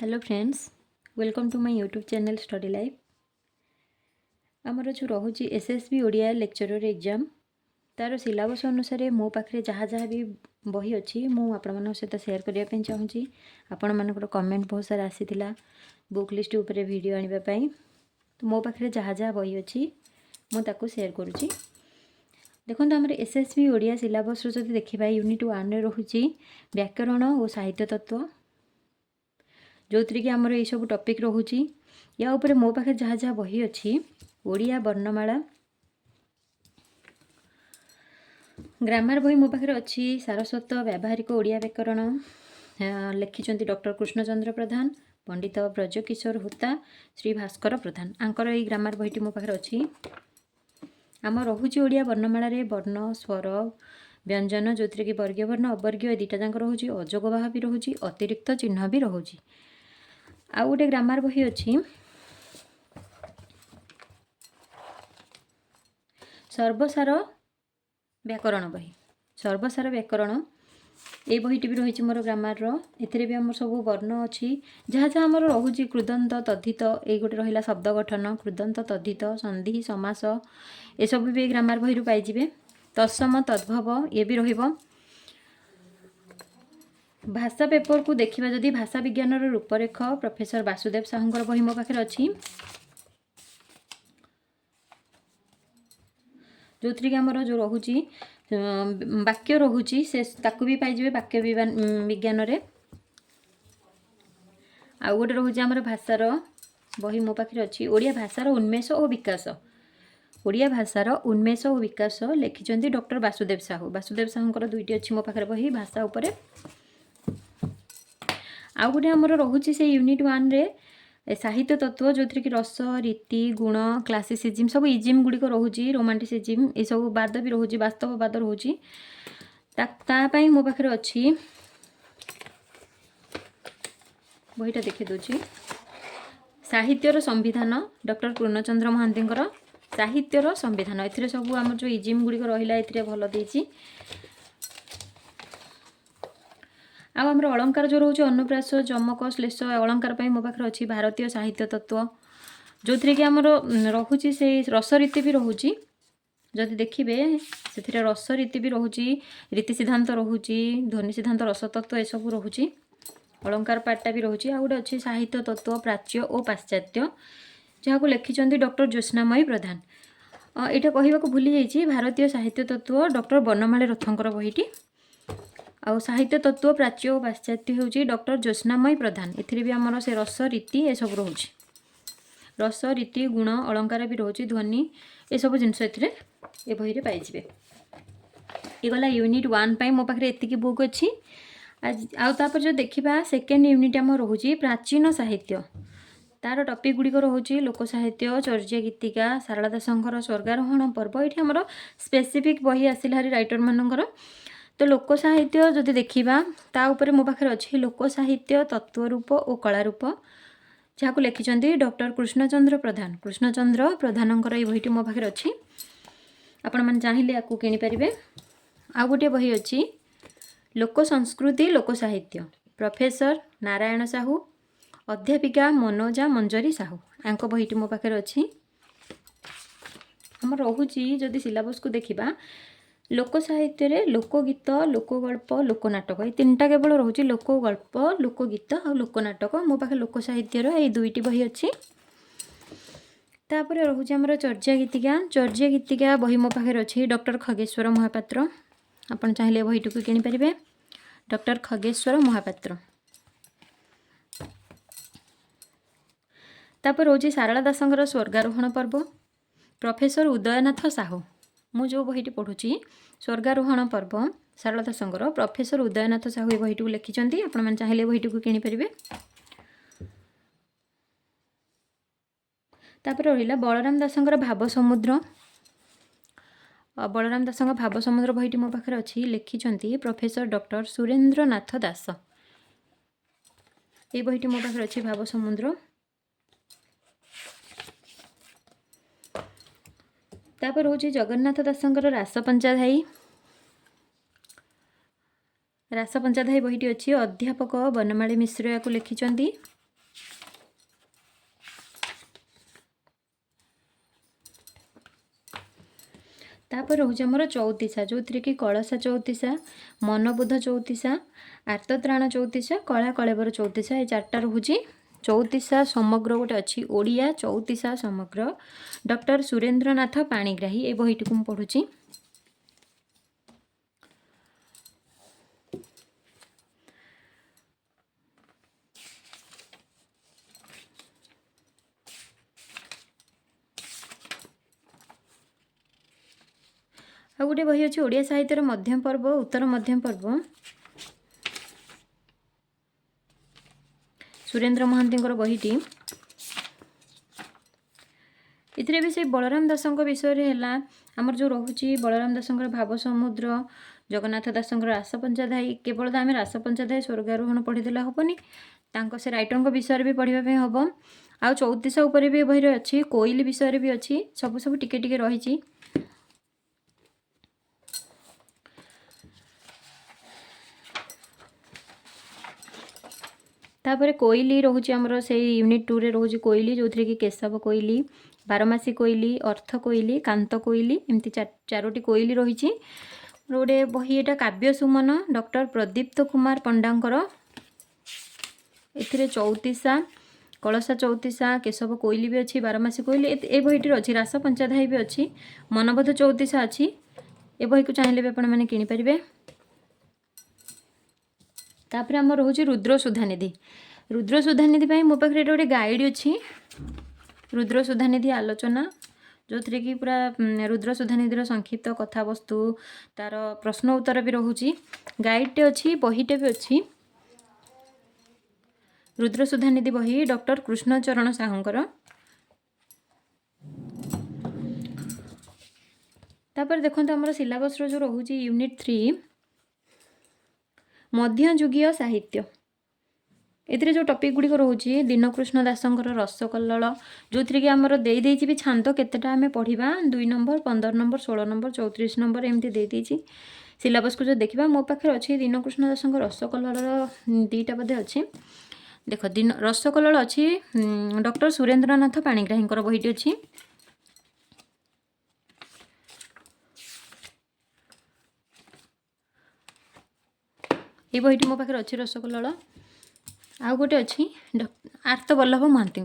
Hello friends, welcome to my YouTube channel study life. आमर जो रोचे एसएसबी ओडिया लेक्चरर एग्जाम तार सिलेबस अनुसार मो पाखे जहाँ जहाँ भी बही अच्छी मुझे सहित सेयार करने चाहूँगी। आपण मानकर कमेंट बहुत सारा आसीला बुक लिस्ट उपर वीडियो आने तो मो पाखे जहाँ जहाँ बही अच्छी मुझे सेयार करुँची। देखो आम एसएसबी ओडिया सिलेबस जो देखा यूनिट 1 रोचे व्याकरण और साहित्य तत्व जो थी कि आमर ये सब टॉपिक रोचे। या ऊपर मो पाखे जहाँ जहाँ बही अच्छी ओडिया वर्णमाला ग्रामर बही मो पाखे अच्छी सारस्वत व्यावहारिक ओडिया व्याकरण लिखिं डॉक्टर कृष्णचंद्र प्रधान पंडित ब्रजकिशोर होता श्री भास्कर प्रधान आंकर ये ग्रामर बहीटी मो पाखे अच्छी। आम रोचे ओडिया वर्णमाला वर्ण स्वर व्यंजन जो थी कि वर्गीय वर्ण अवर्गीय दुटा जाक रोचे अजोगवाह भी रोचे अतिरिक्त चिन्ह भी रोचे। आउ गोटे ग्रामर बही अच्छी सर्वसार व्याकरण बही सर्वसार व्याकरण ये बहीटी भी रही मोर ग्रामर एथिरे भी आम सब वर्ण अच्छी जहाँ जहाँ आम रोचे कृदंत तद्धित ये गोटे रहा शब्द गठन कृदंत तद्धित संधि समास ये सब भी ग्रामर बही रू पाइबे। तत्सम तद्भव ये भी रहिबो। भाषा पेपर को देखा जदि भाषा विज्ञान रूपरेख प्रोफेसर वासुदेव साहूंकर बही मो पाखे अच्छी जो थी कि आमर जो रोचे वाक्य रोचे से ताकू भी पाइबे वाक्य विज्ञान रे। आउ गोटे रोचे आमर भाषार बही मो पाखे अच्छी ओडिया भाषार उन्मेष और विकास ओडिया भाषार उन्मेष और विकास लिखिं डॉक्टर वासुदेव साहूंकर दुईटी अच्छी मो पाखे बही भाषा उपरे। आउ गोटे आमर रोचे से यूनिट 1 रे साहित्य तत्व जो थी कि रस रीति गुण क्लासिसिज्म सब इजिम गुड़िक रोचे रोमांटिसिज्म ये सब बाद भी रोचे वास्तववाद रोचे तापाई मो पाखे अच्छी बहीटा देखी दूची साहित्यर संविधान डॉक्टर पूर्णचंद्र महांती साहित्यर संविधान ए सब आम जो इजिम गुड़िक रहा ए भल देती। आमर अलंकार जो रोचे अनुप्रास जमक श्लेष अलंकार मो पाखे अच्छी भारतीय साहित्य तत्व जो थी कि आमर रोचे से रस रीति भी रोचे जदि देखिए से रस रीति भी रोचे रीति सिद्धांत रोचे ध्वनि सिद्धांत रस तत्व ये सब रोचे अलंकार पार्टा भी रोचे। आ गए अच्छे साहित्य तत्व प्राच्य और पाश्चात्य जहाँ लिखिं डॉक्टर ज्योत्स्नामयी प्रधान यहाँ कहवाक भूली जाइए भारतीय साहित्य तत्व डॉक्टर बनमाली रथंकर बहीटी आउ साहित्य तत्व प्राच्य और पाश्चात्य होची डॉक्टर ज्योत्स्नामयी प्रधान एथिरे भी आमर से रस रीति ये सब रोचे रस रीति गुण अलंकार भी रोचे ध्वनि ये सब जिनस ए बही रे पाइबे। ये गला यूनिट 1 पाई मो पाखे एतिकी बुक अच्छी। आउे जो देखा सेकेंड यूनिट आम रोचे प्राचीन साहित्य तार टॉपिक गुड़िक रोचे लोक साहित्य चर्या गीतिका सारला दासंकर स्वर्गारोहण पर्व ये आमर स्पेसिफिक बही आसिला हारी राइटर मानकर तो लोक साहित्य जदि देखा ताऊपर मो पाखे अच्छी लोक साहित्य तत्वरूप और कलारूप जहाँ लिखिं डॉक्टर कृष्णचंद्र प्रधानंकर ये बहीटी मो पाखे अच्छी आपण मैंने चाहिए आपको किनीपारे। आउ गोटे बही अच्छी लोक संस्कृति लोक साहित्य प्रोफेसर नारायण साहू अध्यापिका मनोजा मंजरी साहू आंक बहीटी मो पाखे अच्छी। आम रोचे जदि सिलेबस को देखा लोक साहित्य लोकगीत लोकगल्प लोकनाटक ये 3टा केवल रोचे लोकगल्प लोकगीत और लोकनाटक मो पाखे लोक साहित्यर ये 2टी बही अच्छी। तापर रोचे आमर चर्या गीतिका बही मो पाखे अच्छी डॉक्टर खगेश्वर महापात्र आपन चाहिए बहीटी को किनीपारे डॉक्टर खगेश्वर महापात्र। तापर रोचे सारला दासंकर स्वर्गारोहण पर्व प्रोफेसर उदयनाथ साहू मु जो बहीटी पढ़ुची स्वर्गारोहण पर्व सारला दासंकर प्रोफेसर उदयनाथ साहू ये बहीटी को लिखिं आपण मैंने चाहिए बहीटी को किनीपारे। तापर रहा बलराम दासंकर भाव समुद्र बलराम दासंकर भाव समुद्र बहीटी मो पाखे अच्छी लिखिं प्रोफेसर डॉक्टर सुरेंद्र नाथ दास ये बहीटी मो पाखे अच्छी भाव समुद्र। तापर हूँ जगन्नाथ दासंकर रास पंचाधायी बहीटी अच्छी अध्यापक बनमाली मिश्र या लिखिं तापर रोचे आमर चौतीसा जो थी कि कलसा चौतीसा मनबोध चौतीसा आर्तत्राण चौतीसा कला कलेबर चौतीसा ये चार्टा रोचे। चौतीसा समग्र गोटे अच्छी ओडिया चौतीसा समग्र डॉक्टर सुरेंद्रनाथ पाणिग्राही ये बहीटी को पढ़ुची। आ गोटे बही अच्छी ओडिया साहित्यर मध्यम पर्व उत्तर मध्यम पर्व सुरेंद्र महांती बहीटी। इथिरे भी से बलराम दासों विषय है आमर जो रोचे बलराम दासों भाव समुद्र जगन्नाथ दासों रास पंचाध्यायी केवल आम रास पंचाध्यायी स्वर्गारोहण पढ़ीदे हेनी से राइटर विषय भी पढ़ापी हम। आ चौतीसा उपर भी बही अच्छी कोइली विषय भी अच्छी सब सब टिके टिके रही। तापर कोइली रोचे आमर से यूनिट 2 रे रोचे कोइली जो थी कि केशव कोइली बारमासी कोइली अर्थ कोइली कांत कोइली एमती चारोटी कोइली रही। गोटे बही एटा काव्य सुमन डॉक्टर प्रदीप्त कुमार पंडांकर एथिरे चौतीसा कलसा चौतीसा केशव कोइली भी अच्छी बारमासी कोइली ए बहीटी अच्छी रास पंचाध्यायी भी अच्छी मनबोध चौतीसा अच्छी ए बही को चाहिए भी आपण मैंने किनीपारे। तापर आम रोचे रुद्र सुधानिधि मो पाखे गोटे गाइड अच्छी रुद्र सुधानिधि आलोचना जो थी कि पूरा रुद्र सुधानिधि संक्षिप्त कथावस्तु तार प्रश्न उत्तर भी रोचे गाइडटे अच्छी बहीटे भी अच्छी रुद्र सुधानिधि बही डॉक्टर कृष्णचरण साहूंकर। तापर देखो आमर सिलेबस जो रोचे यूनिट 3 मध्ययुगीय साहित्य एथिरे जो टॉपिक गुड़ी रोचे दीनकृष्ण दासंकर रसकल्लोल जो थी कि आमर दे भी छांद केतेटा आम पढ़ा 2 नंबर 15 नंबर 16 नंबर 34 नंबर एमती देती सिलेबस को जो देखा मो पाखे अच्छी दीनकृष्ण दासंकर रसकल्लोल दीटा बोधे अच्छी देख दिन रसकल्लोल अच्छी डॉक्टर सुरेंद्रनाथ पाणिग्राही बहीटी अच्छी। ये बहीटी मो पाखे अच्छी रसकल्लोल आउ गोटे अच्छी आर्तवल्लभ महांती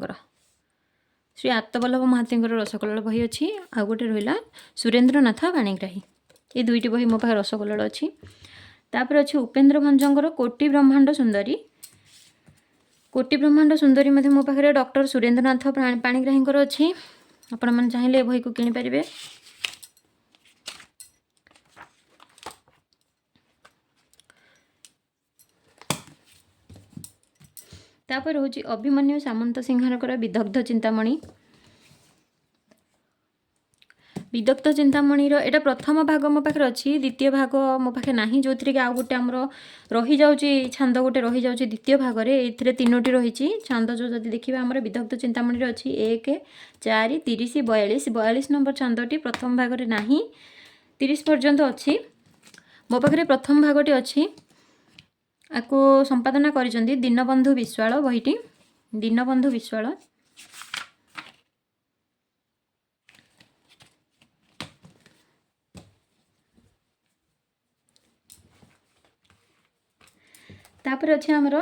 श्री आर्तवल्लभ महांती रसकल्लोल बही अच्छी आउ गोटे रहा सुरेंद्रनाथ पाणिग्राही ये दुईटी बही मो पाखे रसकल्लोल अच्छी। तापर अच्छी उपेन्द्र भंजर कोटि ब्रह्मांड सुंदरी मो पाखे डॉक्टर सुरेंद्रनाथ पाणिग्राही अच्छी आपण मैंने चाहिए बही को किनीपारे। तापर हूँ अभिमन्यु सामंत सिंहारकर विदग्ध चिंतामणि एटा प्रथम भाग मो पाखे अच्छी द्वितीय भाग मो पाखे नहीं जो थी कि आउ गोटे आमर रही जाऊँगी छांद गोटे रही जाऊँगी द्वितीय भाग में ये 3टी रही छांद जो जब देखा आम विदग्ध चिंतामणि अच्छी 1 4 30 42 नंबर छांदटी प्रथम भाग में नहीं 30 पर्यंत अच्छी मो पाखे प्रथम भागटी अच्छी आपको संपादना करिसेंती दीनबंधु विश्वाल बहीटी दीनबंधु विश्वाल। तापर अच्छे आमर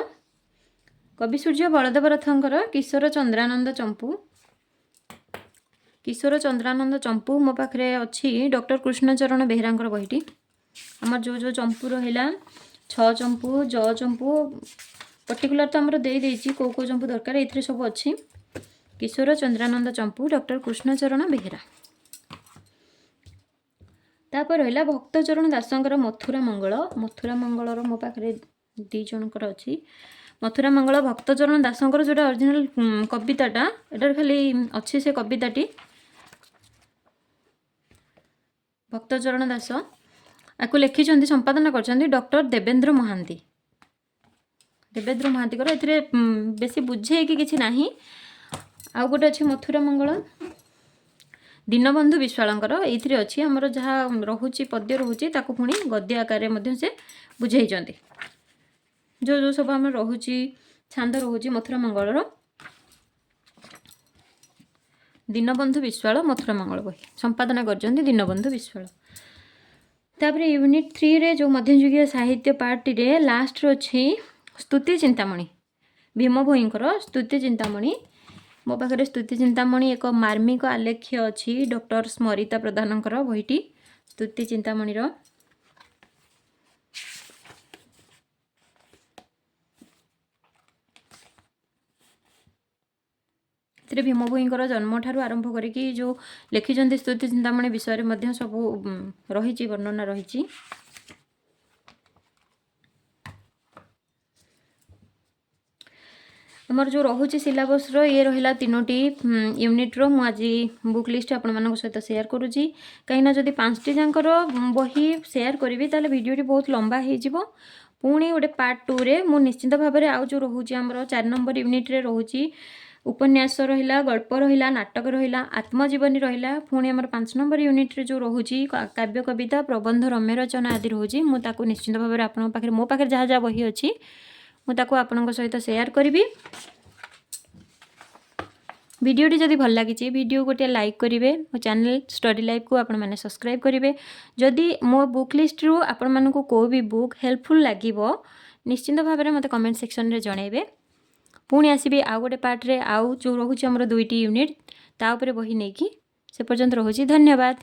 कवि सूर्य बलदेव रथंकर किशोर चंद्रानंद चंपू मो पाखे अच्छी डॉक्टर कृष्णचरण बेहेरा बहीटी आमर जो चंपू रहा 6 चंपू ज चंपू पर्टिकुलर तो आमर दे कौ चंपू दरकार ये सब अच्छी किशोर चंद्रानंद चंपू डॉक्टर कृष्णचरण बेहेरा। तापर रहा भक्तचरण दासंकर मथुरा मंगल मो पाखे 2 जनकर अच्छी मथुरा मंगल भक्तचरण दासंकर जोटा ओरिजिनल कविताटा एटार खाली अच्छी से कविताटी भक्तचरण दास आपको लिखी संपादना कर डॉक्टर देवेंद्र महांती ए बेसी बुझे कि किसी नहीं आउ गोटे अच्छी मथुरा मंगल दीनबंधु विश्वालंकर ये अच्छी आमर जहाँ रोचे पद्य रोचे पुणी गद्य आकार से बुझे जो सब आम रोचे छांद रोचे मथुरा मंगलर दीनबंधु विश्वाल मथुरा मंगल बही संपादना कर दीनबंधु विश्वाल। तापर यूनिट 3 रे जो मध्ययुगीय साहित्य पार्ट रे लास्ट अच्छी स्तुति चिंतामणि भीम भोईंकर स्तुति चिंतामणि मो पाखे स्तुति चिंतामणि एक मार्मिक आलेख्य अच्छी डॉक्टर स्मरिता प्रधानकर बहीटी स्तुति चिंतामणि भीम भोईंकर जन्म ठारू आरंभ करिकी जो लिखिछन्ति स्तुति चिंतामणि विषय में सब रही वर्णना रही। आमर जो रोचे सिलेबस ये रहा 3टी यूनिट रो आज बुक लिस्ट आपण मान सहित सेयार करुँची कहीं जदि 5टी जाकर बही सेयार करी ताले वीडियोटी बहुत लंबा हो पुणी गोटे पार्ट 2 रे मु निश्चिंत भाव में आउ जो रोचे आमर 4 नंबर यूनिट रे रोचे उपन्यास रहिला गल्प रहिला नाटक रहिला आत्मजीवनी रहिला पुणी आमर 5 नंबर यूनिट रे जो रोचे काव्य कविता प्रबंध रम्य रचना आदि रोचे मुझे निश्चिंत भाव में आपन पाखे मो पाखे जहाँ जहाँ बही अच्छी मुझे आपन सहित सेयार करी। वीडियोटी जदि भल लगी वीडियो गोटे लाइक करेंगे मो चैनल स्टडी लाइफ को आपण मैंने सब्सक्राइब करेंगे जदि मो बुक लिस्ट रू आपण मानक को भी बुक हेल्पफुल लगे निश्चिंत भाव में मत कमेंट सेक्शन रे जनइबे पुणी आसबि आउ गोटे पार्ट रे आउ जो रोचे आमर 2टी यूनिट ता उपरे बही नहीं कि से पर्यंत रोचे। धन्यवाद।